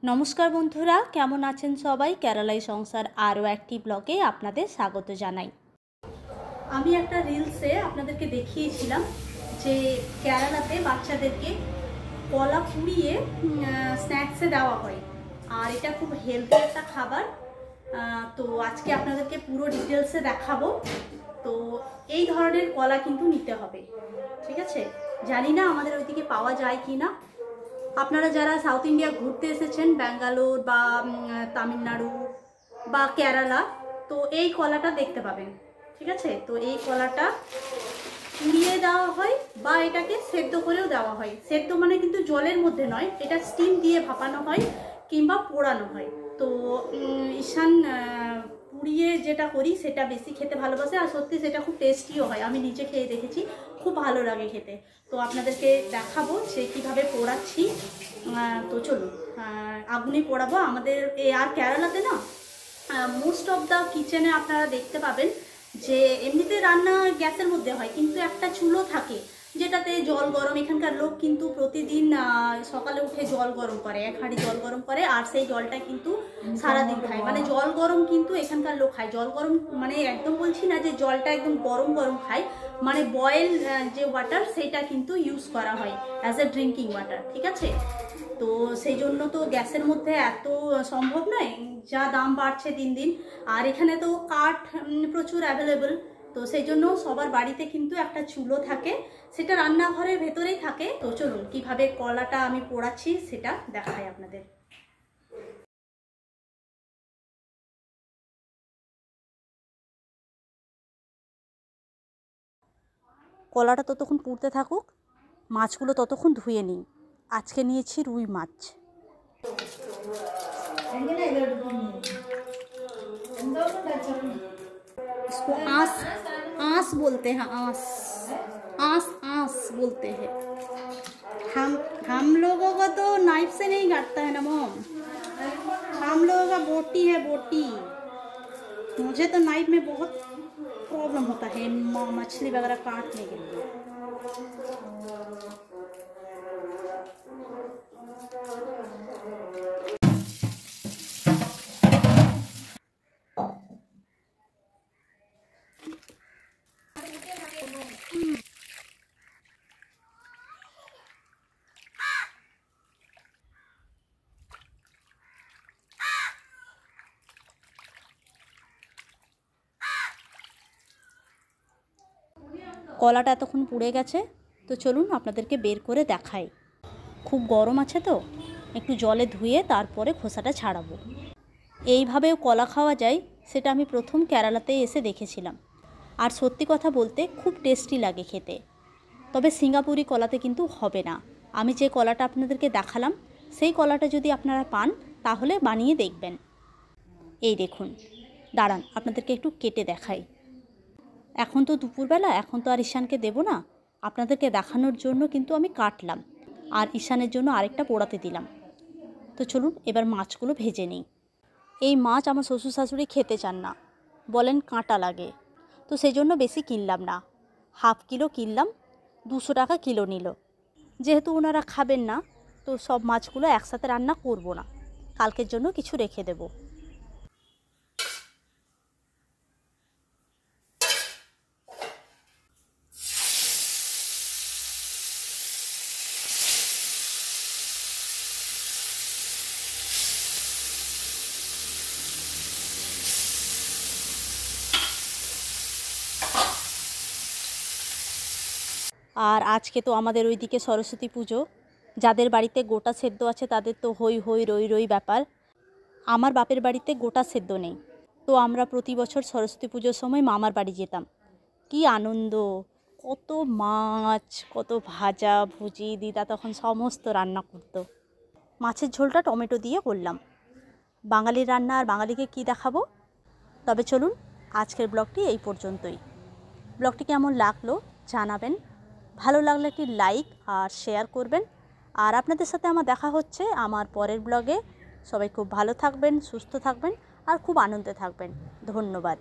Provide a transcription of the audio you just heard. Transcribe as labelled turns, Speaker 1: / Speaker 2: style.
Speaker 1: नमस्कार बंधुरा केमन आছেন सबाई केरालाई संसार आरो एकटी ब्लगे आपनादेर स्वागत जानाई। आमी एकटा रिल्से आपनादेरके देखिएछिलाम जे केरालाते बाच्चादेरके कला पुड़िए स्नैक्से देওয়া হয় আর এটা খুব হেলদি একটা খাবার। তো আজকে আপনাদেরকে পুরো ডিটেইলসে দেখাবো। তো এই ধরনের কলা কিন্তু নিতে হবে, ঠিক আছে? জানি না আমাদের ওইদিকে পাওয়া যায় কি না। আপনারা যারা সাউথ ইন্ডিয়া ঘুরতে এসেছেন ব্যাঙ্গালোর বা তামিলনাড়ু বা কেরালা, তো এই কলাটা দেখতে পাবেন, ঠিক আছে? তো এই কলাটা পুড়িয়ে দেওয়া হয় বা এটাকে সেদ্ধ করেও দেওয়া হয়। সেদ্ধ মানে কিন্তু জলের মধ্যে নয়, এটা স্টিম দিয়ে ভাপানো হয় কিংবা পোড়ানো হয়। তো ঈশান পুড়িয়ে যেটা করি সেটা বেশি খেতে ভালোবাসে, আর সত্যি সেটা খুব টেস্টিও হয়। আমি নিজে খেয়ে দেখেছি, খুব ভালো লাগে খেতে। তো আপনাদেরকে দেখাবো সে কীভাবে পোড়াচ্ছি। তো চলুন, আগুনে পোড়াবো। আমাদের আর কেরালাতে না মোস্ট অফ দ্য কিচেনে আপনারা দেখতে পাবেন যে এমনিতে রান্না গ্যাসের মধ্যে হয়, কিন্তু একটা চুলো থাকে যেটাতে জল গরম। এখানকার লোক কিন্তু প্রতিদিন সকালে উঠে জল গরম করে, এক হাঁড়ি জল গরম করে, আর সেই জলটা কিন্তু সারাদিন খায়। মানে জল গরম কিন্তু এখানকার লোক খায়। জল গরম মানে একদম বলছি না যে জলটা একদম গরম গরম খায়, মানে বয়েল যে ওয়াটার সেটা কিন্তু ইউজ করা হয় অ্যাজ এ ড্রিঙ্কিং ওয়াটার, ঠিক আছে? তো সেই জন্য তো গ্যাসের মধ্যে এত সম্ভব নয়, যা দাম বাড়ছে দিন দিন। আর এখানে তো কাঠ প্রচুর অ্যাভেলেবল, তো সেই জন্য সবার বাড়িতে কিন্তু একটা চুলো থাকে, সেটা রান্নাঘরের ভেতরেই থাকে। তো চলুন কিভাবে কলাটা আমি পোড়াচ্ছি সেটা দেখাই আপনাদের। কলাটা ততক্ষণ পুড়তে থাকুক, মাছগুলো ততক্ষণ ধুয়ে নিই। আজকে নিয়েছি রুই মাছ। इसको आस आस बोलते हैं, आस आस आस बोलते हैं। हम लोगों का तो नाइफ से नहीं काटता है ना मॉम, हम लोगों का बोटी है, बोटी। मुझे तो नाइफ में बहुत प्रॉब्लम होता है मछली वगैरह काटने के लिए। কলাটা এতক্ষণ পুড়ে গেছে, তো চলুন আপনাদেরকে বের করে দেখাই। খুব গরম আছে তো একটু জলে ধুয়ে তারপরে খোসাটা ছাড়াবো। এইভাবেও কলা খাওয়া যায়, সেটা আমি প্রথম কেরালাতে এসে দেখেছিলাম। আর সত্যি কথা বলতে খুব টেস্টি লাগে খেতে। তবে সিঙ্গাপুরি কলাতে কিন্তু হবে না। আমি যে কলাটা আপনাদেরকে দেখালাম সেই কলাটা যদি আপনারা পান তাহলে বানিয়ে দেখবেন। এই দেখুন, দাঁড়ান আপনাদেরকে একটু কেটে দেখাই। এখন তো দুপুরবেলা, এখন তো আর ঈশানকে দেবো না, আপনাদেরকে দেখানোর জন্য কিন্তু আমি কাটলাম, আর ঈশানের জন্য আরেকটা পোড়াতে দিলাম। তো চলুন এবার মাছগুলো ভেজে নিই। এই মাছ আমার শ্বশুর শাশুড়ি খেতে চান না, বলেন কাঁটা লাগে, তো সেই জন্য বেশি কিনলাম না, হাফ কিলো কিনলাম, 200 টাকা কিলো নিল। যেহেতু ওনারা খাবেন না, তো সব মাছগুলো একসাথে রান্না করব না, কালকের জন্য কিছু রেখে দেবো। আর আজকে তো আমাদের ওইদিকে সরস্বতী পুজো, যাদের বাড়িতে গোটা সেদ্ধ আছে তাদের তো হই হই রই রই ব্যাপার। আমার বাপের বাড়িতে গোটা সেদ্ধ নেই, তো আমরা প্রতি বছর সরস্বতী পুজোর সময় মামার বাড়ি যেতাম। কি আনন্দ, কত মাছ, কত ভাজা ভুজি, দিদা তখন সমস্ত রান্না করতো। মাছের ঝোলটা টমেটো দিয়ে করলাম। বাঙালির রান্না আর বাঙালিকে কি দেখাবো। তবে চলুন আজকের ব্লগটি এই পর্যন্তই। ব্লগটি কেমন লাগলো জানাবেন, ভালো লাগলে একটি লাইক আর শেয়ার করবেন। আর আপনাদের সাথে আমার দেখা হচ্ছে আমার পরের ব্লগে। সবাই খুব ভালো থাকবেন, সুস্থ থাকবেন আর খুব আনন্দে থাকবেন। ধন্যবাদ।